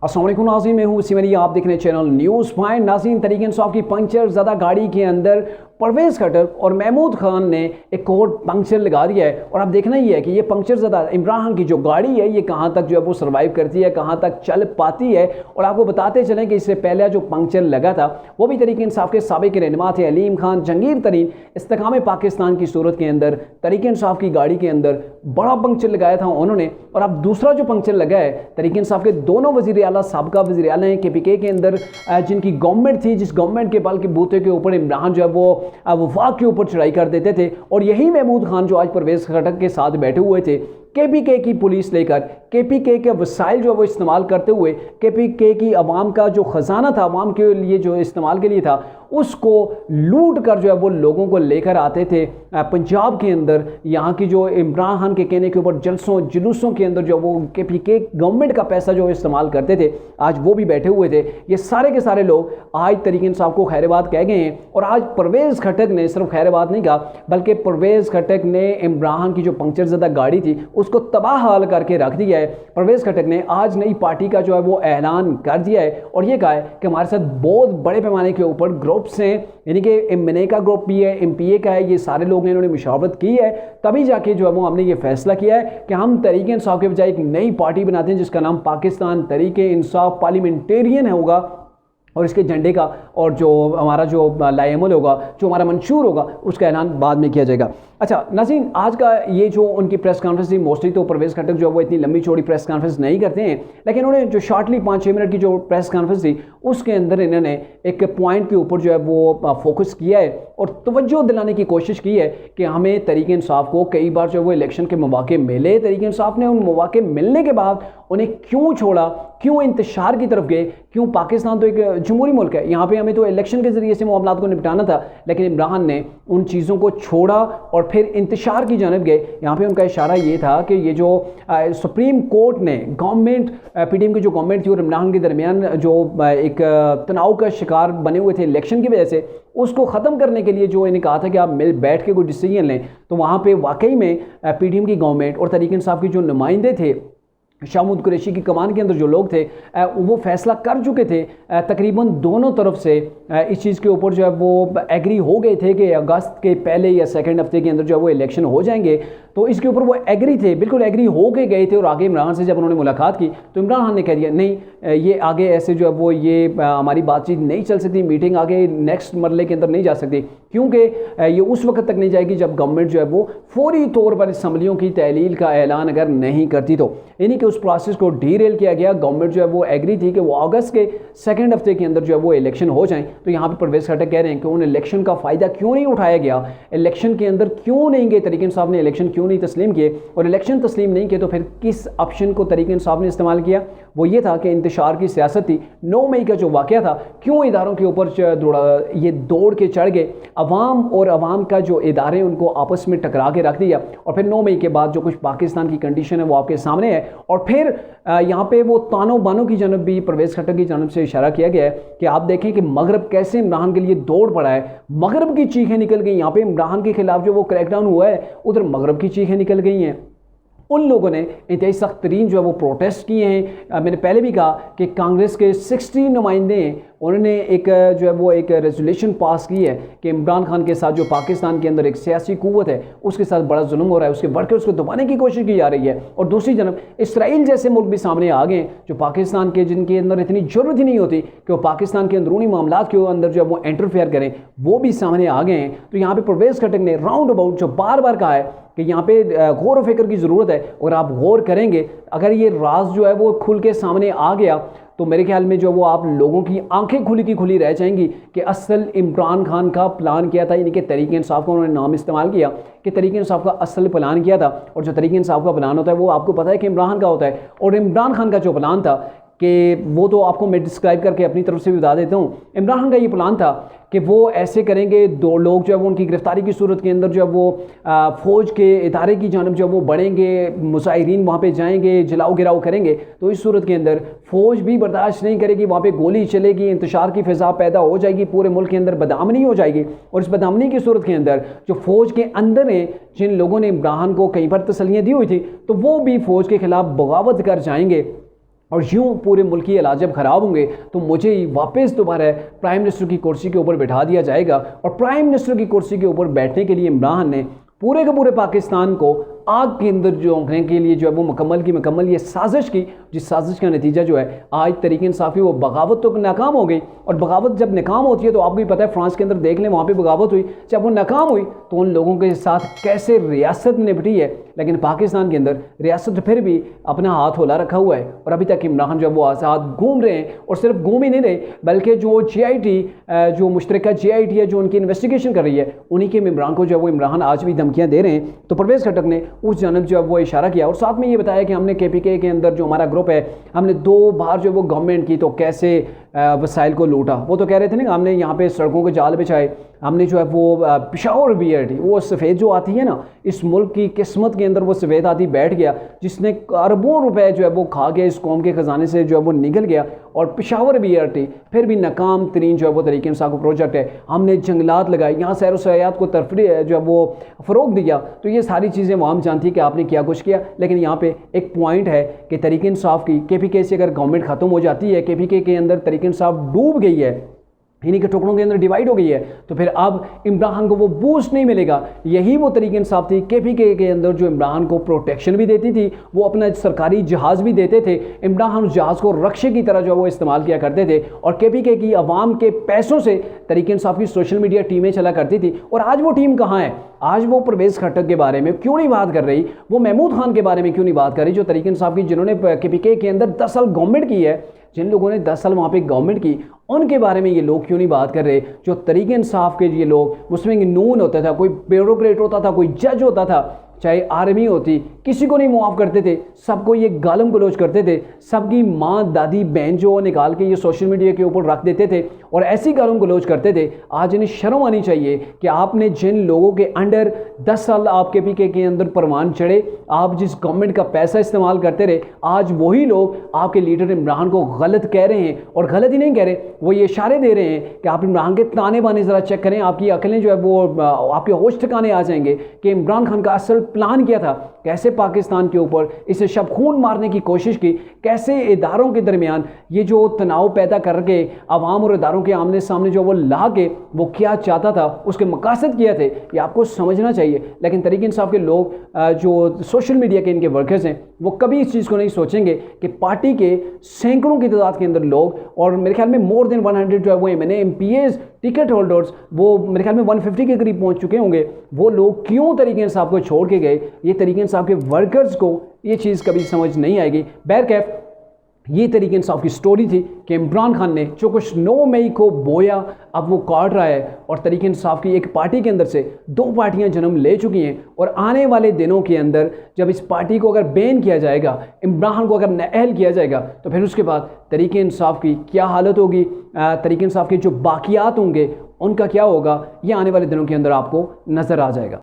अस्सलाम वालेकुम नाज़रीन, मैं हूँ सिमरी, आप देख रहे हैं चैनल न्यूज़ पॉइंट। नाज़रीन, तरीके इंसाफ की पंचर ज़दा गाड़ी के अंदर परवेज़ खट्टर और महमूद खान ने एक और पंक्चर लगा दिया है। और आप देखना ही है कि ये पंक्चर ज़दा इमरान खान की जो गाड़ी है ये कहाँ तक जो है वो सर्वाइव करती है, कहाँ तक चल पाती है। और आपको बताते चलें कि इससे पहले जो पंक्चर लगा था वो भी तरीके इंसाफ के साबिक रहनुमा थे अलीम खान जंगीर तरीन। इस्तेकाम पाकिस्तान की सूरत के अंदर तरीके इंसाफ की गाड़ी के अंदर बड़ा पंक्चर लगाया था उन्होंने। और अब दूसरा जो पंक्चर लगा है, तरीके इंसाफ के दोनों वज़ीर आला साबका वज़ीर आला हैं KPK के अंदर, जिनकी गवर्नमेंट थी, जिस गवर्नमेंट के बल के बूते के ऊपर इमरान जो है वो वफाक के ऊपर चढ़ाई कर देते थे। और यही महमूद खान जो आज परवेज़ खट्टर के साथ बैठे हुए थे, KPK की पुलिस लेकर KPK के वसाइल जो है वो इस्तेमाल करते हुए KPK की अवाम का जो ख़जाना था, अवाम के लिए जो इस्तेमाल के लिए था, उसको लूट कर जो है वो लोगों को लेकर आते थे पंजाब के अंदर। यहाँ की जो इमरान खान के कहने के ऊपर जलसों जुलूसों के अंदर जो वो KPK गवर्नमेंट का पैसा जो इस्तेमाल करते थे, आज वो भी बैठे हुए थे। ये सारे के सारे लोग आज तरीके इंसाफ को खैरबाद कह गए हैं। और आज परवेज़ खट्टर ने सिर्फ खैरबाद नहीं कहा, बल्कि परवेज़ खट्टर ने इमरान खान की जो पंक्चर ज़दा गाड़ी थी उसको तबाह हाल करके रख दिया है। परवेज़ खट्टर ने आज नई पार्टी का जो है वो ऐलान कर दिया है और ये कहा है कि हमारे साथ बहुत बड़े पैमाने के ऊपर ग्रुप्स हैं, यानी कि MNA का ग्रुप भी है, MPA का है, ये सारे लोग हैं, इन्होंने मुशावरत की है, तभी जाके जो है वो हमने ये फैसला किया है कि हम तरीके इंसाफ के बजाय एक नई पार्टी बनाते हैं जिसका नाम पाकिस्तान तरीके इंसाफ पार्लियामेंटेरियन होगा। और इसके झंडे का और जो हमारा जो लाएमल होगा, जो हमारा मंशूर होगा, उसका ऐलान बाद में किया जाएगा। अच्छा नाज़रीन, आज का ये जो उनकी प्रेस कॉन्फ्रेंस थी, मोस्टली तो परवेज़ खट्टर जो है वो इतनी लंबी चौड़ी प्रेस कॉन्फ्रेंस नहीं करते हैं, लेकिन उन्होंने जो शॉर्टली 5-6 मिनट की जो प्रेस कॉन्फ्रेंस थी उसके अंदर इन्होंने एक पॉइंट के ऊपर जो है वो फोकस किया है और तवज्जो दिलाने की कोशिश की है कि हमें तरीके इंसाफ को कई बार जो है वो इलेक्शन के मौके मिले, तरीके इंसाफ ने उन मौके मिलने के बाद उन्हें क्यों छोड़ा, क्यों इंतशार की तरफ गए, क्यों पाकिस्तान तो एक जमहूरी मुल्क है, यहाँ पे हमें तो इलेक्शन के ज़रिए से मामलात को निपटाना था, लेकिन इमरान ने उन चीज़ों को छोड़ा और फिर इंतशार की जानब गए। यहाँ पे उनका इशारा ये था कि ये जो सुप्रीम कोर्ट ने गवर्नमेंट PDM की जो गवर्नमेंट थी और इमरान के दरमियान जो एक तनाव का शिकार बने हुए थे इलेक्शन की वजह से, उसको ख़त्म करने के लिए जो इन्हें कहा था कि आप मिल बैठ के कोई डिसीजन लें, तो वहाँ पर वाकई में PDM की गवर्नमेंट और तरीके इंसाफ के जो नुमाइंदे थे, शाहमूद कुरैशी की कमान के अंदर जो लोग थे, वो फैसला कर चुके थे। तकरीबन दोनों तरफ से इस चीज़ के ऊपर जो है वो एग्री हो गए थे कि अगस्त के पहले या सेकंड हफ्ते के अंदर जो है वो इलेक्शन हो जाएंगे। तो इसके ऊपर वो एग्री थे, बिल्कुल एग्री हो के गए थे। और आगे इमरान से जब उन्होंने मुलाकात की तो इमरान खान ने कह दिया नहीं, ये आगे ऐसे जो है वो ये हमारी बातचीत नहीं चल सकती, मीटिंग आगे नेक्स्ट मरले के अंदर नहीं जा सकती, क्योंकि ये उस वक्त तक नहीं जाएगी जब गवर्नमेंट जो है वो फौरी तौर पर असम्बलियों की तहलील का ऐलान अगर नहीं करती। तो यानी कि उस प्रोसेस को डीरेल किया गया। गवर्नमेंट जो है वो एग्री थी कि वो अगस्त के सेकंड हफ्ते के अंदर जो है वो इलेक्शन हो जाएं। तो यहाँ पे परवेज़ खट्टर कह रहे हैं कि उन इलेक्शन का फ़ायदा क्यों नहीं उठाया गया, इलेक्शन के अंदर क्यों नहीं गए, तरीके इंसाफ ने इलेक्शन क्यों नहीं तस्लीम किए, और इलेक्शन तस्लीम नहीं किए तो फिर किस ऑप्शन को तरीके इंसाफ ने इस्तेमाल किया। वो ये था कि इंतशार की सियासत थी। 9 मई का जो वाक़या था, क्यों इदारों के ऊपर ये दौड़ के चढ़ गए, अवाम और अवाम का जो इदारे उनको आपस में टकरा के रख दिया। और फिर 9 मई के बाद जो कुछ पाकिस्तान की कंडीशन है वो आपके सामने है। और फिर यहाँ पे वो तानो बानो की जानब भी परवेज़ खट्टर की जानब से इशारा किया गया है कि आप देखें कि मगरब कैसे इमरान के लिए दौड़ पड़ा है, मगरब की चीखें निकल गई। यहाँ पे इमरान के खिलाफ जो वो क्रैकडाउन हुआ है, उधर मगरब की चीखें निकल गई हैं। उन लोगों ने इंतहाई सख्त तरीन जो है वो प्रोटेस्ट किए हैं। मैंने पहले भी कहा कि कांग्रेस के 60 नुमाइंदे हैं, उन्होंने एक जो है वो एक रेजोल्यूशन पास की है कि इमरान खान के साथ जो पाकिस्तान के अंदर एक सियासी कुव्वत है उसके साथ बड़ा जुल्म हो रहा है, उसके वर्कर्स को दबाने की कोशिश की जा रही है। और दूसरी जानब इसराइल जैसे मुल्क भी सामने आ गए जो पाकिस्तान के, जिनके अंदर इतनी ज़रूरत ही नहीं होती कि वो पाकिस्तान के अंदरूनी मामलात के अंदर जो है वो इंटरफेयर करें, वो भी सामने आ गए हैं। तो यहाँ पर परवेज़ खट्टर ने राउंड अबाउट जो बार बार कहा है कि यहाँ पे गौर व फिक्र की ज़रूरत है, और आप गौर करेंगे अगर ये राज जो है वो खुल के सामने आ गया तो मेरे ख्याल में जो वो आप लोगों की आंखें खुली की खुली रह जाएंगी कि असल इमरान खान का प्लान क्या था। यानी कि तरीके इंसाफ का उन्होंने नाम इस्तेमाल किया कि तरीके इंसाफ का असल प्लान क्या था। और जो तरीके इंसाफ का प्लान होता है वो आपको पता है कि इमरान खान का होता है। और इमरान खान का जो प्लान था कि वो तो आपको मैं डिस्क्राइब करके अपनी तरफ से भी बता देता हूँ। इमरान खान का ये प्लान था कि वो ऐसे करेंगे, 2 लोग जो है वो उनकी गिरफ्तारी की सूरत के अंदर जो है वो फ़ौज के इदारे की जानब जो है वो बढ़ेंगे, मुजाहिरीन वहाँ पे जाएंगे, जलाओ गिराओ करेंगे। तो इस सूरत के अंदर फ़ौज भी बर्दाश्त नहीं करेगी, वहाँ पे गोली चलेगी, इंतशार की फ़िज़ा पैदा हो जाएगी, पूरे मुल्क के अंदर बदअमनी हो जाएगी। और इस बदअमनी की सूरत के अंदर जो फ़ौज के अंदर है, जिन लोगों ने इमरान को कई बार तसल्लियाँ दी हुई थी, तो वो भी फ़ौज के ख़िलाफ़ बगावत कर जाएंगे। और यूँ पूरे मुल्क के हालात जब ख़राब होंगे तो मुझे वापस दोबारा प्राइम मिनिस्टर की कुर्सी के ऊपर बैठा दिया जाएगा। और प्राइम मिनिस्टर की कुर्सी के ऊपर बैठने के लिए इमरान ने पूरे के पूरे पाकिस्तान को आग के अंदर झोंकने के लिए जो है वो मुकम्मल की मुकम्मल ये साजिश की, जिस साजिश का नतीजा जो है आज तहरीक इंसाफ की वो बगावत तो नाकाम हो गई। और बगावत जब नाकाम होती है तो आपको भी पता है, फ्रांस के अंदर देख लें, वहाँ पे बगावत हुई, जब वो नाकाम हुई तो उन लोगों के साथ कैसे रियासत निपटी है। लेकिन पाकिस्तान के अंदर रियासत फिर भी अपना हाथ होला रखा हुआ है और अभी तक इमरान जो है वो आज़ाद घूम रहे हैं। और सिर्फ घूम ही नहीं रहे बल्कि जो GIT जो मुश्तरका GIT है जो उनकी इन्वेस्टिगेशन कर रही है, उन्हीं के इमरान को जो है वो इमरान आज भी धमकियाँ दे रहे हैं। तो परवेज़ खट्टक ने उस जानब जो है वो इशारा किया और साथ में ये बताया कि हमने KPK के अंदर जो हमारा ग्रुप है, हमने 2 बार जो वो गवर्नमेंट की तो कैसे वसाइल को लूटा। वो तो कह रहे थे ना, हमने यहाँ पे सड़कों के जाल बिछाए, हमने जो है वो पेशावर BRT वो सफ़ेद जो आती है ना, इस मुल्क की किस्मत के अंदर वो सफ़ेद आती बैठ गया, जिसने अरबों रुपए जो है वो खा गया, इस कौम के ख़जाने से जो है वो निकल गया। और पेशावर BRT फिर भी नाकाम तरीन जो है वो तहरीक इंसाफ का प्रोजेक्ट है। हमने जंगलात लगाए, यहाँ सैर सयाहत को तरफरी जो है वो फ़रोग दिया। तो ये सारी चीज़ें वाम जानती है कि आपने क्या कुछ किया। लेकिन यहाँ पे एक पॉइंट है कि तहरीक इंसाफ की KPK से अगर गवर्नमेंट ख़त्म हो जाती है, KPK के अंदर तहरीक इंसाफ डूब गई है, इन्हीं के टुकड़ों के अंदर डिवाइड हो गई है, तो फिर अब इमरान को वो बूस्ट नहीं मिलेगा। यही वो तहरीक इंसाफ थी KPK के अंदर जो इमरान को प्रोटेक्शन भी देती थी, वो अपना सरकारी जहाज़ भी देते थे, इमरान उस जहाज़ को रक्षे की तरह जो है वो इस्तेमाल किया करते थे। और KPK की आवाम के पैसों से तहरीक इंसाफ की सोशल मीडिया टीमें चला करती थी। और आज वो टीम कहाँ है? आज वो परवेज़ खट्टक के बारे में क्यों नहीं बात कर रही? वो महमूद खान के बारे में क्यों नहीं बात कर रही, जो तहरीक इंसाफ की जिन्होंने KPK के अंदर 10 साल गवर्नमेंट की है, जिन लोगों ने 10 साल वहाँ पे गवर्नमेंट की, उनके बारे में ये लोग क्यों नहीं बात कर रहे? जो तहरीक इंसाफ के ये लोग, उसमें नून होता था, कोई ब्यूरोक्रेट होता था, कोई जज होता था, चाहे आर्मी होती, किसी को नहीं मुआफ़ करते थे, सबको ये गालम गलोच करते थे, सबकी माँ दादी बहन जो निकाल के ये सोशल मीडिया के ऊपर रख देते थे और ऐसी गालम गलोच करते थे। आज इन्हें शर्म आनी चाहिए कि आपने जिन लोगों के अंडर 10 साल आप KPK के अंदर परवान चढ़े, आप जिस गवर्नमेंट का पैसा इस्तेमाल करते रहे, आज वही लोग आपके लीडर इमरान को गलत कह रहे हैं। और गलत ही नहीं कह रहे, वो ये इशारे दे रहे हैं कि आप इमरान के ताने बाने ज़रा चेक करें, आपकी अकलें जो है वो आपके होश ठिकाने आ जाएंगे कि इमरान खान का असल प्लान क्या था, कैसे पाकिस्तान के ऊपर इसे शब खून मारने की कोशिश की, कैसे इदारों के दरमियान ये जो तनाव पैदा करके आवाम और इदारों के आमने सामने जो वो ला के वो क्या चाहता था, उसके मकासद क्या थे, ये आपको समझना चाहिए। लेकिन तहरीक इंसाफ के लोग जो सोशल मीडिया के इनके वर्कर्स हैं, वो कभी इस चीज़ को नहीं सोचेंगे कि पार्टी के सैकड़ों की तादाद के अंदर लोग, और मेरे ख्याल में मोर देन 100 जो है वो MPAs टिकट होल्डर्स, वो मेरे ख्याल में 150 के करीब पहुंच चुके होंगे, वो लोग क्यों तहरीक इंसाफ को छोड़ के गए, ये तहरीक इंसाफ के वर्कर्स को ये चीज़ कभी समझ नहीं आएगी। बहरकैफ ये तहरीक इंसाफ की स्टोरी थी कि इमरान खान ने जो कुछ 9 मई को बोया अब वो काट रहा है। और तहरीक इंसाफ की एक पार्टी के अंदर से 2 पार्टियां जन्म ले चुकी हैं और आने वाले दिनों के अंदर जब इस पार्टी को अगर बैन किया जाएगा, इमरान को अगर नाअहल किया जाएगा, तो फिर उसके बाद तहरीक इंसाफ की क्या हालत होगी, तहरीक इंसाफ के जो बाकियात होंगे उनका क्या होगा, ये आने वाले दिनों के अंदर आपको नज़र आ जाएगा।